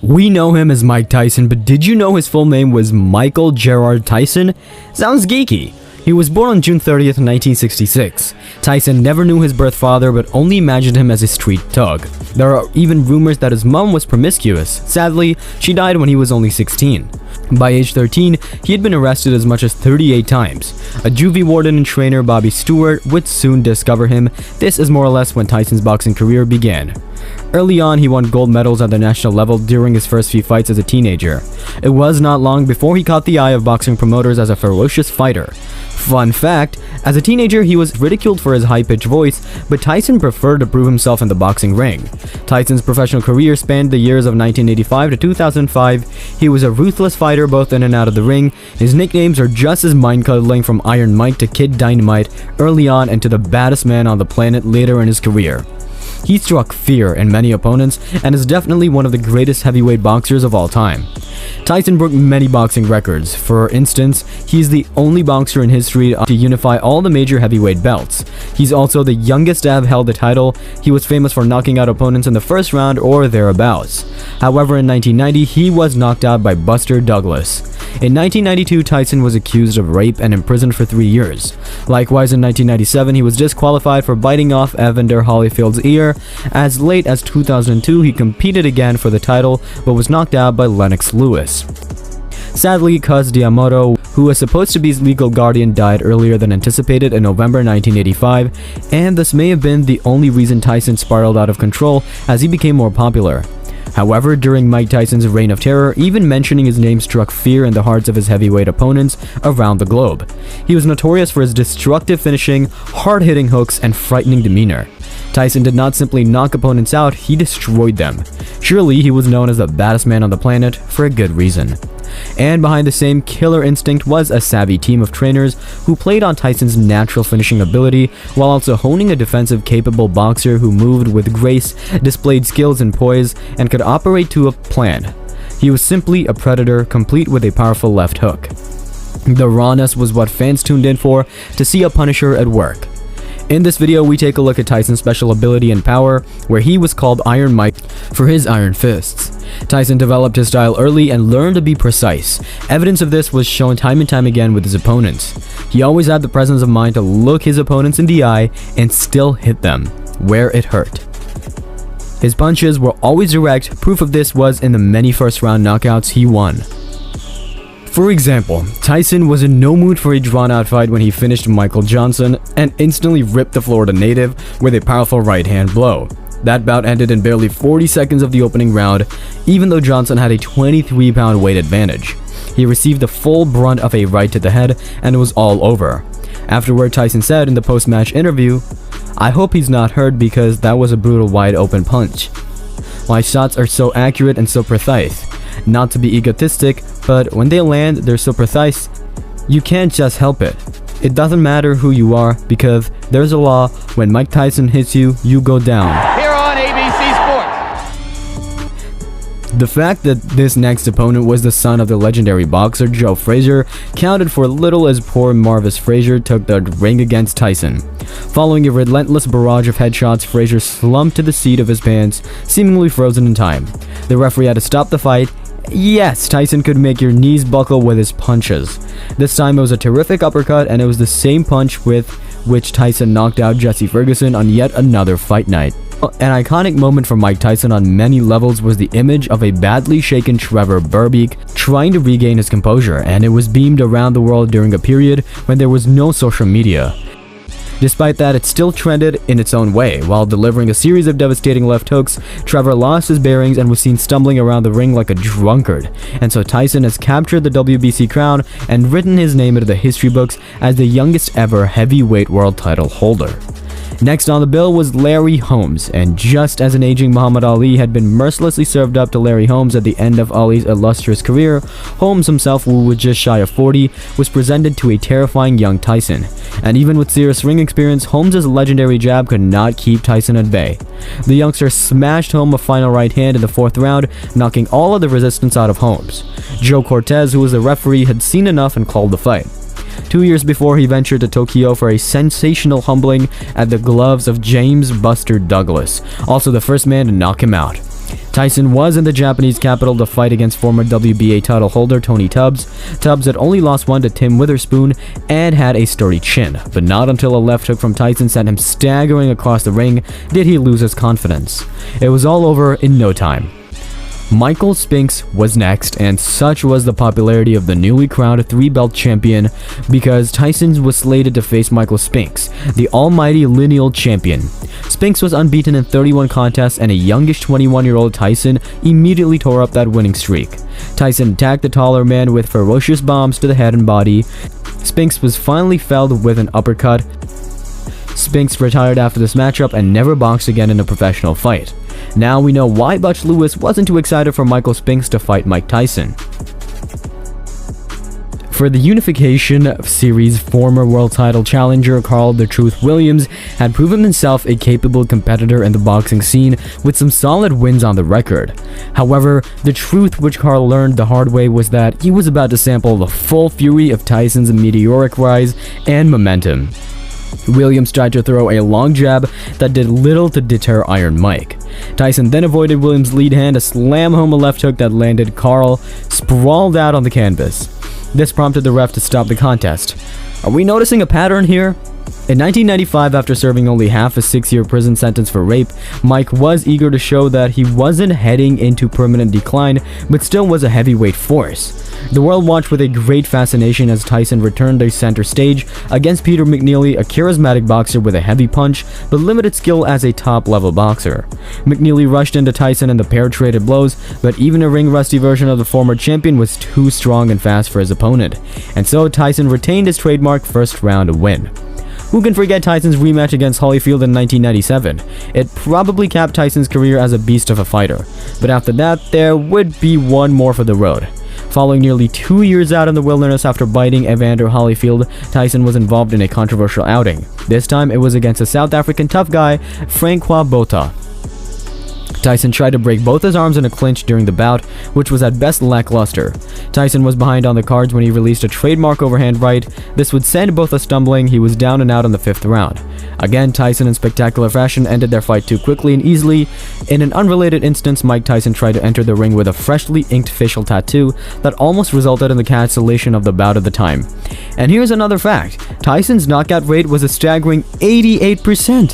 We know him as Mike Tyson, but did you know his full name was Michael Gerard Tyson? Sounds geeky. He was born on June 30th, 1966. Tyson never knew his birth father, but only imagined him as a street thug. There are even rumors that his mom was promiscuous. Sadly, she died when he was only 16. By age 13, he had been arrested as much as 38 times. A juvie warden and trainer, Bobby Stewart, would soon discover him. This is more or less when Tyson's boxing career began. Early on, he won gold medals at the national level during his first few fights as a teenager. It was not long before he caught the eye of boxing promoters as a ferocious fighter. Fun fact, as a teenager he was ridiculed for his high-pitched voice, but Tyson preferred to prove himself in the boxing ring. Tyson's professional career spanned the years of 1985 to 2005. He was a ruthless fighter both in and out of the ring. His nicknames are just as mind-cuddling, from Iron Mike to Kid Dynamite early on, and to the baddest man on the planet later in his career. He struck fear in many opponents and is definitely one of the greatest heavyweight boxers of all time. Tyson broke many boxing records. For instance, he's the only boxer in history to unify all the major heavyweight belts. He's also the youngest to have held the title. He was famous for knocking out opponents in the first round or thereabouts. However, in 1990, he was knocked out by Buster Douglas. In 1992, Tyson was accused of rape and imprisoned for 3 years. Likewise, in 1997, he was disqualified for biting off Evander Holyfield's ear. As late as 2002, he competed again for the title, but was knocked out by Lennox Lewis. Sadly, Cus D'Amato, who was supposed to be his legal guardian, died earlier than anticipated in November 1985, and this may have been the only reason Tyson spiraled out of control as he became more popular. However, during Mike Tyson's reign of terror, even mentioning his name struck fear in the hearts of his heavyweight opponents around the globe. He was notorious for his destructive finishing, hard-hitting hooks, and frightening demeanor. Tyson did not simply knock opponents out, he destroyed them. Surely he was known as the baddest man on the planet for a good reason. And behind the same killer instinct was a savvy team of trainers who played on Tyson's natural finishing ability while also honing a defensive capable boxer who moved with grace, displayed skills and poise, and could operate to a plan. He was simply a predator, complete with a powerful left hook. The rawness was what fans tuned in for, to see a Punisher at work. In this video, we take a look at Tyson's special ability and power, where he was called Iron Mike for his iron fists. Tyson developed his style early and learned to be precise. Evidence of this was shown time and time again with his opponents. He always had the presence of mind to look his opponents in the eye and still hit them where it hurt. His punches were always direct. Proof of this was in the many first-round knockouts he won. For example, Tyson was in no mood for a drawn-out fight when he finished Michael Johnson and instantly ripped the Florida native with a powerful right-hand blow. That bout ended in barely 40 seconds of the opening round, even though Johnson had a 23-pound weight advantage. He received the full brunt of a right to the head, and it was all over. Afterward, Tyson said in the post-match interview, "I hope he's not hurt because that was a brutal wide-open punch. My shots are so accurate and so precise. Not to be egotistic, but when they land, they're so precise, you can't just help it. It doesn't matter who you are, because there's a law. When Mike Tyson hits you, you go down." Here on ABC Sports. The fact that this next opponent was the son of the legendary boxer Joe Frazier counted for little, as poor Marvis Frazier took the ring against Tyson. Following a relentless barrage of headshots, Frazier slumped to the seat of his pants, seemingly frozen in time. The referee had to stop the fight. Yes, Tyson could make your knees buckle with his punches. This time it was a terrific uppercut, and it was the same punch with which Tyson knocked out Jesse Ferguson on yet another fight night. An iconic moment for Mike Tyson on many levels was the image of a badly shaken Trevor Berbick trying to regain his composure, and it was beamed around the world during a period when there was no social media. Despite that, it still trended in its own way. While delivering a series of devastating left hooks, Trevor lost his bearings and was seen stumbling around the ring like a drunkard. And so Tyson has captured the WBC crown and written his name into the history books as the youngest ever heavyweight world title holder. Next on the bill was Larry Holmes, and just as an aging Muhammad Ali had been mercilessly served up to Larry Holmes at the end of Ali's illustrious career, Holmes himself, who was just shy of 40, was presented to a terrifying young Tyson. And even with serious ring experience, Holmes' legendary jab could not keep Tyson at bay. The youngster smashed home a final right hand in the 4th round, knocking all of the resistance out of Holmes. Joe Cortez, who was the referee, had seen enough and called the fight. 2 years before, he ventured to Tokyo for a sensational humbling at the gloves of James Buster Douglas, also the first man to knock him out. Tyson was in the Japanese capital to fight against former WBA title holder Tony Tubbs. Tubbs had only lost one to Tim Witherspoon and had a sturdy chin, but not until a left hook from Tyson sent him staggering across the ring did he lose his confidence. It was all over in no time. Michael Spinks was next, and such was the popularity of the newly crowned 3-belt champion because Tyson was slated to face Michael Spinks, the almighty lineal champion. Spinks was unbeaten in 31 contests, and a youngish 21-year-old Tyson immediately tore up that winning streak. Tyson attacked the taller man with ferocious bombs to the head and body. Spinks was finally felled with an uppercut. Spinks retired after this matchup and never boxed again in a professional fight. Now we know why Butch Lewis wasn't too excited for Michael Spinks to fight Mike Tyson. For the Unification Series, former world title challenger Carl "The Truth" Williams had proven himself a capable competitor in the boxing scene with some solid wins on the record. However, the truth which Carl learned the hard way was that he was about to sample the full fury of Tyson's meteoric rise and momentum. Williams tried to throw a long jab that did little to deter Iron Mike. Tyson then avoided Williams' lead hand to slam home a left hook that landed Carl sprawled out on the canvas. This prompted the ref to stop the contest. Are we noticing a pattern here? In 1995, after serving only half a 6-year prison sentence for rape, Mike was eager to show that he wasn't heading into permanent decline, but still was a heavyweight force. The world watched with a great fascination as Tyson returned to center stage against Peter McNeely, a charismatic boxer with a heavy punch, but limited skill as a top-level boxer. McNeely rushed into Tyson and the pair traded blows, but even a ring-rusty version of the former champion was too strong and fast for his opponent, and so Tyson retained his trademark first-round win. Who can forget Tyson's rematch against Holyfield in 1997? It probably capped Tyson's career as a beast of a fighter, but after that, there would be one more for the road. Following nearly 2 years out in the wilderness after biting Evander Holyfield, Tyson was involved in a controversial outing. This time, it was against a South African tough guy, Francois Botha. Tyson tried to break both his arms in a clinch during the bout, which was at best lackluster. Tyson was behind on the cards when he released a trademark overhand right. This would send Botha stumbling. He was down and out in the 5th round. Again, Tyson in spectacular fashion ended their fight too quickly and easily. In an unrelated instance, Mike Tyson tried to enter the ring with a freshly inked facial tattoo that almost resulted in the cancellation of the bout at the time. And here's another fact. Tyson's knockout rate was a staggering 88%.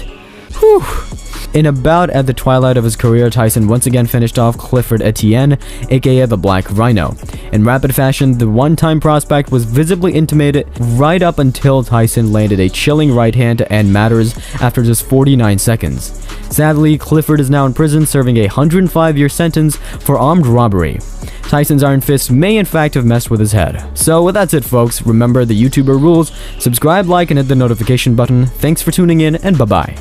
Whew. In a bout at the twilight of his career, Tyson once again finished off Clifford Etienne, aka the Black Rhino. In rapid fashion, the one-time prospect was visibly intimidated right up until Tyson landed a chilling right hand to end matters after just 49 seconds. Sadly, Clifford is now in prison serving a 105-year sentence for armed robbery. Tyson's iron fist may in fact have messed with his head. So that's it, folks. Remember the YouTuber rules. Subscribe, like, and hit the notification button. Thanks for tuning in, and bye-bye.